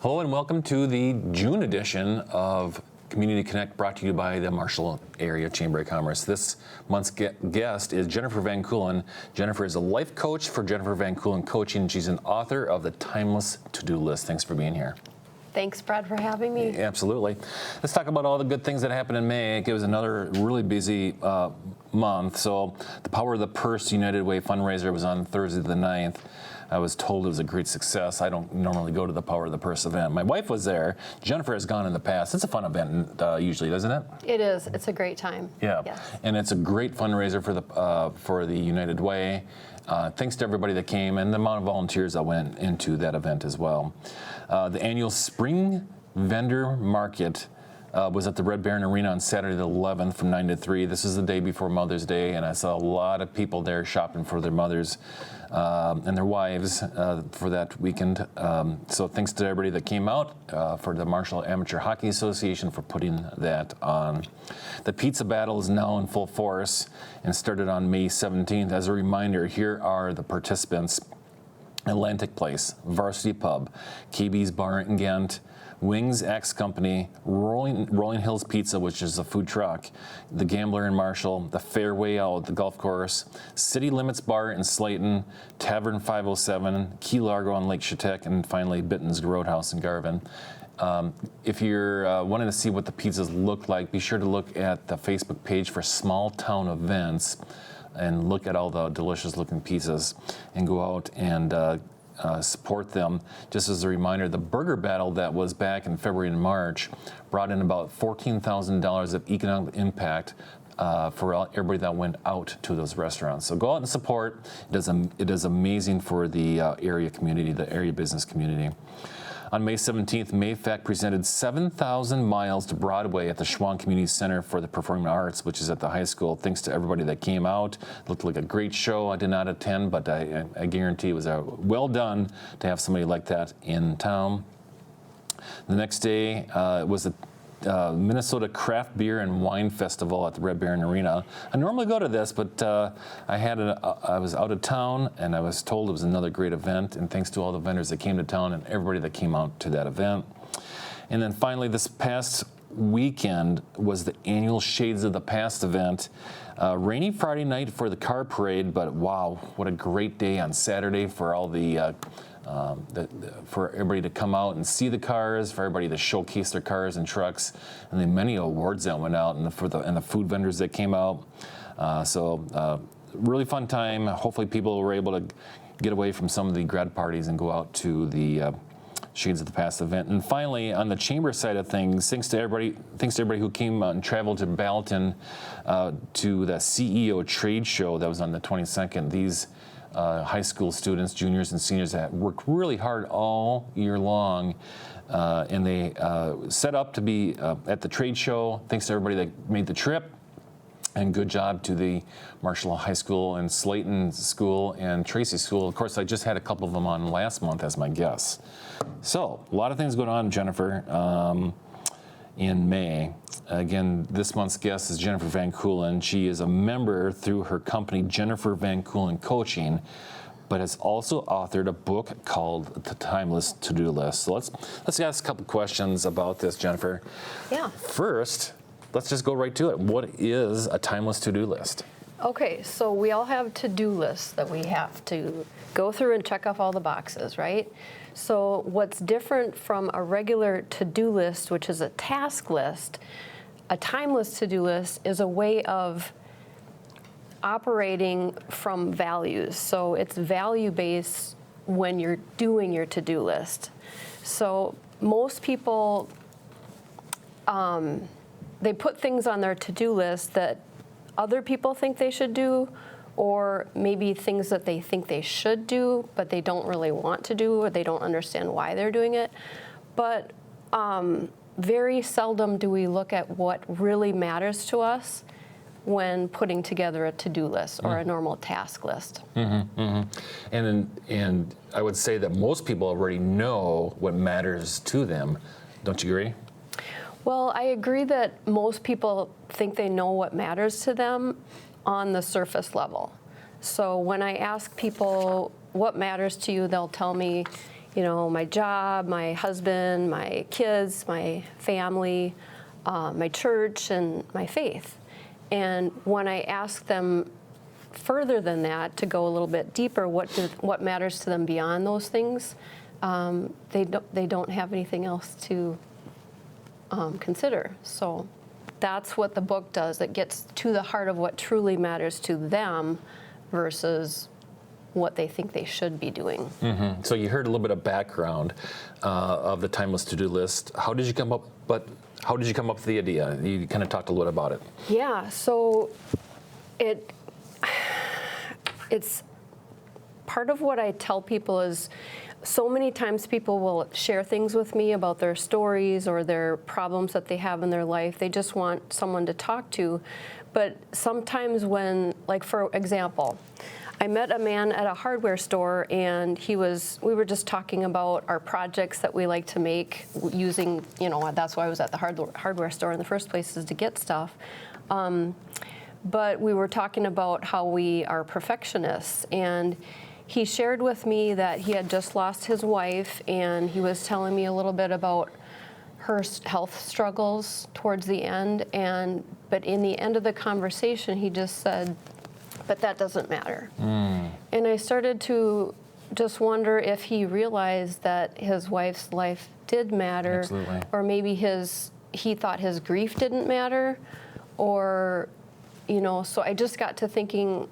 Hello and welcome to the June edition of Community Connect, brought to you by the Marshall Area Chamber of Commerce. This month's guest is Jennifer VanKeulen. Jennifer is a life coach for Jennifer VanKeulen Coaching. She's an author of the Timeless To-Do List. Thanks for being here. Thanks, Brad, for having me. Absolutely. Let's talk about all the good things that happened in May. It was another really busy month. So the Power of the Purse United Way fundraiser was on Thursday the 9th. I was told it was a great success. I don't normally go to the Power of the Purse event. My wife was there. Jennifer has gone in the past. It's a fun event usually, doesn't it? It is. It's a great time. Yeah. Yes. And it's a great fundraiser for the United Way. Thanks to everybody that came and the amount of volunteers that went into that event as well. The annual Spring Vendor Market was at the Red Baron Arena on Saturday the 11th from 9 to 3. This is the day before Mother's Day, and I saw a lot of people there shopping for their mothers and their wives for that weekend. So thanks to everybody that came out, for the Marshall Amateur Hockey Association for putting that on. The Pizza Battle is now in full force and started on May 17th. As a reminder, here are the participants: Atlantic Place, Varsity Pub, KB's Bar in Ghent, Wings X Company, Rolling Hills Pizza, which is a food truck, the Gambler in Marshall, the Fairway out at the golf course, City Limits Bar in Slayton, Tavern 507, Key Largo on Lake Chetek, and finally Bitten's Roadhouse in Garvin. If you're wanting to see what the pizzas look like, be sure to look at the Facebook page for Small Town Events and look at all the delicious looking pizzas and go out and support them. Just as a reminder, the Burger Battle that was back in February and March brought in about $14,000 of economic impact for everybody that went out to those restaurants. So go out and support. It is amazing for the area community, the area business community. On May 17th, Mayfac presented 7,000 Miles to Broadway at the Schwann Community Center for the Performing Arts, which is at the high school. Thanks to everybody that came out. It looked like a great show. I did not attend, but I guarantee it was well done to have somebody like that in town. The next day was the Minnesota Craft Beer and Wine Festival at the Red Baron Arena. I normally go to this, but I was out of town, and I was told it was another great event, and thanks to all the vendors that came to town and everybody that came out to that event. And then finally, this past weekend was the annual Shades of the Past event. Rainy Friday night for the car parade, but wow, what a great day on Saturday for all for everybody to come out and see the cars, for everybody to showcase their cars and trucks, and the many awards that went out, and the food vendors that came out. Really fun time. Hopefully people were able to get away from some of the grad parties and go out to the Shades of the Past event. And finally, on the chamber side of things, thanks to everybody who came out and traveled to Balleton to the CEO trade show that was on the 22nd. These high school students, juniors and seniors that worked really hard all year long, and they set up to be at the trade show. Thanks to everybody that made the trip, and good job to the Marshall High School and Slayton School and Tracy School. Of course, I just had a couple of them on last month as my guests. So a lot of things going on, Jennifer, in May. Again, this month's guest is Jennifer VanKeulen. She is a member through her company, Jennifer VanKeulen Coaching, but has also authored a book called The Timeless To-Do List. So let's ask a couple questions about this, Jennifer. Yeah. First, let's just go right to it. What is a timeless to-do list? Okay, so we all have to-do lists that we have to go through and check off all the boxes, right? So what's different from a regular to-do list, which is a task list, a timeless to-do list is a way of operating from values. So it's value-based when you're doing your to-do list. So most people, they put things on their to-do list that other people think they should do, or maybe things that they think they should do, but they don't really want to do, or they don't understand why they're doing it. But very seldom do we look at what really matters to us when putting together a to-do list or a normal task list. Mm-hmm, mm-hmm. And I would say that most people already know what matters to them. Don't you agree? Well, I agree that most people think they know what matters to them on the surface level. So when I ask people what matters to you, they'll tell me, my job, my husband, my kids, my family, my church, and my faith. And when I ask them further than that, to go a little bit deeper, what matters to them beyond those things, they don't have anything else to consider. So that's what the book does. It gets to the heart of what truly matters to them versus what they think they should be doing. Mm-hmm. So you heard a little bit of background of the timeless to-do list. How did you come up with the idea? You kind of talked a little bit about it. Yeah, so it's part of what I tell people is so many times people will share things with me about their stories or their problems that they have in their life. They just want someone to talk to. But sometimes when, like for example, I met a man at a hardware store, and we were just talking about our projects that we like to make using, that's why I was at the hardware store in the first place, is to get stuff. But we were talking about how we are perfectionists, and he shared with me that he had just lost his wife, and he was telling me a little bit about her health struggles towards the end, but in the end of the conversation, he just said, but that doesn't matter. And I started to just wonder if he realized that his wife's life did matter. Absolutely. Or maybe he thought his grief didn't matter, or, so I just got to thinking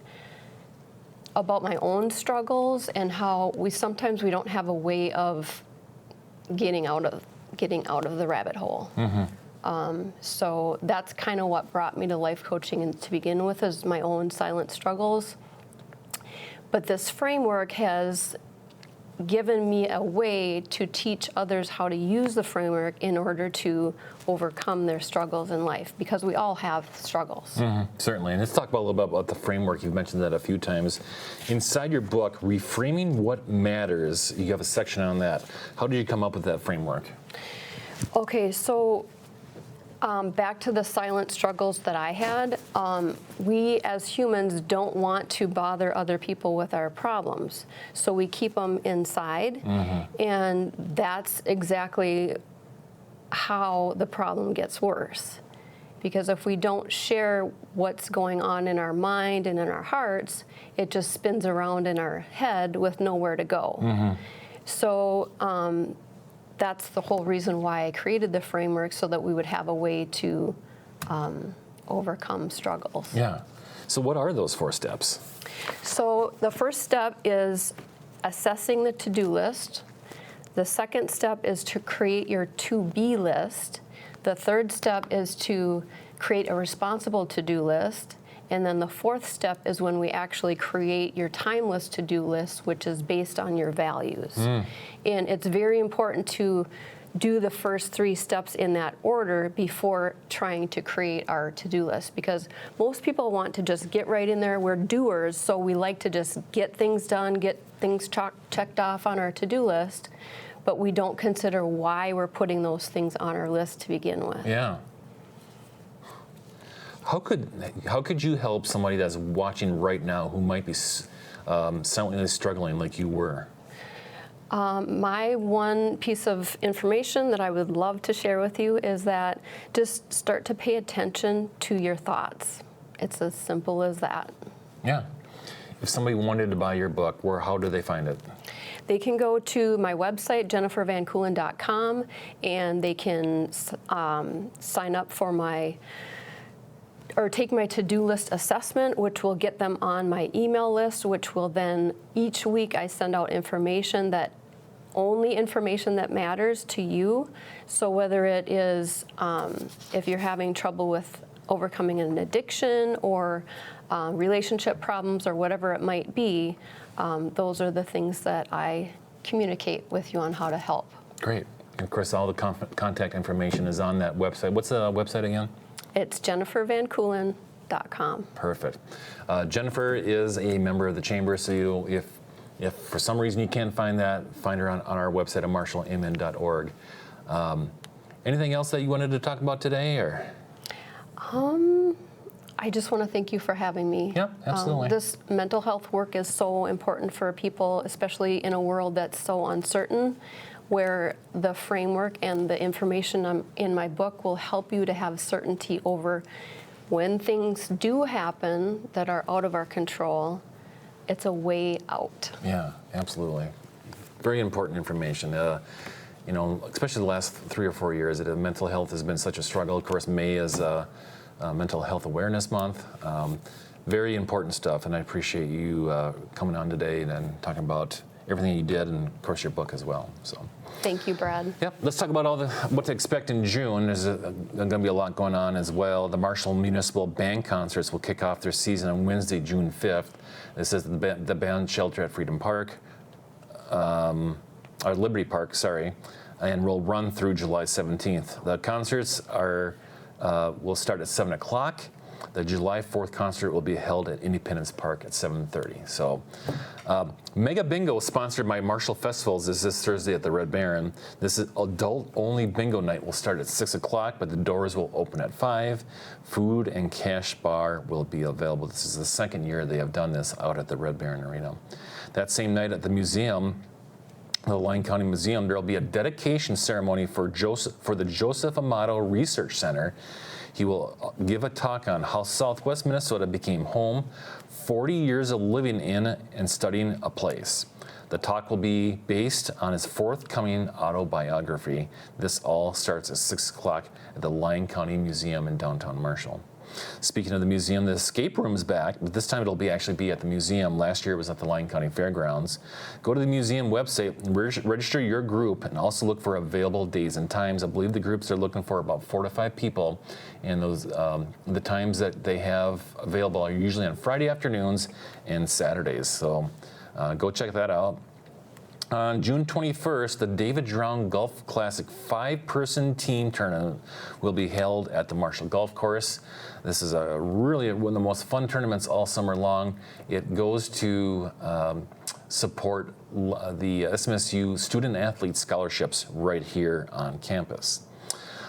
about my own struggles and how sometimes we don't have a way of getting out of the rabbit hole. So that's kind of what brought me to life coaching, and to begin with, is my own silent struggles. But this framework has given me a way to teach others how to use the framework in order to overcome their struggles in life, because we all have struggles. Certainly. And let's talk a little bit about the framework. You've mentioned that a few times. Inside your book, Reframing What Matters, you have a section on that. How did you come up with that framework? Okay, so back to the silent struggles that I had. We as humans don't want to bother other people with our problems, so we keep them inside, and that's exactly how the problem gets worse. Because if we don't share what's going on in our mind and in our hearts, it just spins around in our head with nowhere to go. So that's the whole reason why I created the framework, so that we would have a way to overcome struggles. Yeah. So what are those 4 steps? So the first step is assessing the to-do list. The second step is to create your to-be list. The third step is to create a responsible to-do list. And then the fourth step is when we actually create your timeless to-do list, which is based on your values. And it's very important to do the first 3 steps in that order before trying to create our to-do list, because most people want to just get right in there. We're doers, so we like to just get things done, get things checked off on our to-do list, but we don't consider why we're putting those things on our list to begin with. Yeah. How could you help somebody that's watching right now who might be silently struggling like you were? My one piece of information that I would love to share with you is that just start to pay attention to your thoughts. It's as simple as that. Yeah. If somebody wanted to buy your book, how do they find it? They can go to my website, jennifervankeulen.com, and they can sign up for take my to-do list assessment, which will get them on my email list, which will then, each week I send out information that matters to you. So whether it is if you're having trouble with overcoming an addiction or relationship problems or whatever it might be, those are the things that I communicate with you on how to help. Great. And of course, all the contact information is on that website. What's the website again? It's jennifervankeulen.com. Perfect. Jennifer is a member of the Chamber, so if for some reason you can't find her on our website at marshallmn.org. Anything else that you wanted to talk about today, or? I just want to thank you for having me. Yeah, absolutely. This mental health work is so important for people, especially in a world that's so uncertain, where the framework and the information in my book will help you to have certainty over when things do happen that are out of our control. It's a way out. Yeah, absolutely. Very important information. Especially the last 3 or 4 years, mental health has been such a struggle. Of course, May is Mental Health Awareness Month. Very important stuff, and I appreciate you coming on today and talking about everything you did, and of course your book as well. So. Thank you, Brad. Yep. Let's talk about what to expect in June. There's going to be a lot going on as well. The Marshall Municipal Band Concerts will kick off their season on Wednesday, June 5th. This is the band shelter at Freedom Park, or Liberty Park, sorry, and will run through July 17th. The concerts will start at 7 o'clock. The July 4th concert will be held at Independence Park at 7:30. So, Mega Bingo, sponsored by Marshall Festivals, is this Thursday at the Red Baron. This is adult-only bingo night will start at 6 o'clock, but the doors will open at 5. Food and cash bar will be available. This is the second year they have done this out at the Red Baron Arena. That same night at the museum, the Lyon County Museum, there will be a dedication ceremony for the Joseph Amato Research Center. He will give a talk on how Southwest Minnesota became home, 40 years of living in and studying a place. The talk will be based on his forthcoming autobiography. This all starts at 6 o'clock at the Lyon County Museum in downtown Marshall. Speaking of the museum, the escape room is back, but this time it'll actually be at the museum. Last year it was at the Lyon County Fairgrounds. Go to the museum website, register your group, and also look for available days and times. I believe the groups are looking for about 4 to 5 people, and those the times that they have available are usually on Friday afternoons and Saturdays. So go check that out. On June 21st, the David Drown Golf Classic 5-person team tournament will be held at the Marshall Golf Course. This is really one of the most fun tournaments all summer long. It goes to support the SMSU student athlete scholarships right here on campus.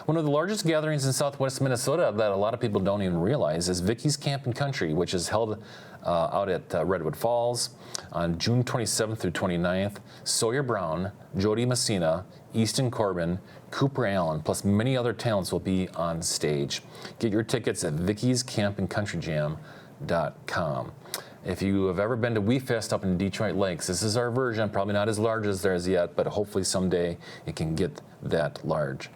One of the largest gatherings in Southwest Minnesota that a lot of people don't even realize is Vicky's Camp and Country, which is held out at Redwood Falls on June 27th through 29th. Sawyer Brown, Jody Messina, Easton Corbin, Cooper Allen, plus many other talents will be on stage. Get your tickets at vickyscampandcountryjam.com. If you have ever been to We Fest up in Detroit Lakes, this is our version, probably not as large as theirs yet, but hopefully someday it can get that large.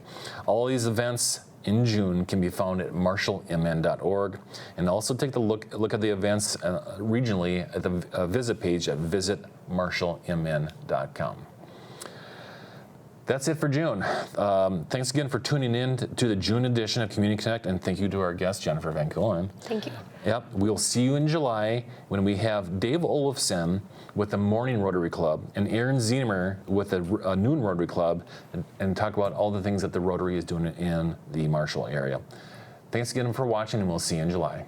All these events in June can be found at marshallmn.org, and also take a look at the events regionally at the visit page at visitmarshallmn.com. That's it for June. Thanks again for tuning in to the June edition of Community Connect, and thank you to our guest, Jennifer VanKeulen. Thank you. Yep, we'll see you in July when we have Dave Olofsson with the Morning Rotary Club and Aaron Ziemer with the Noon Rotary Club, and talk about all the things that the Rotary is doing in the Marshall area. Thanks again for watching, and we'll see you in July.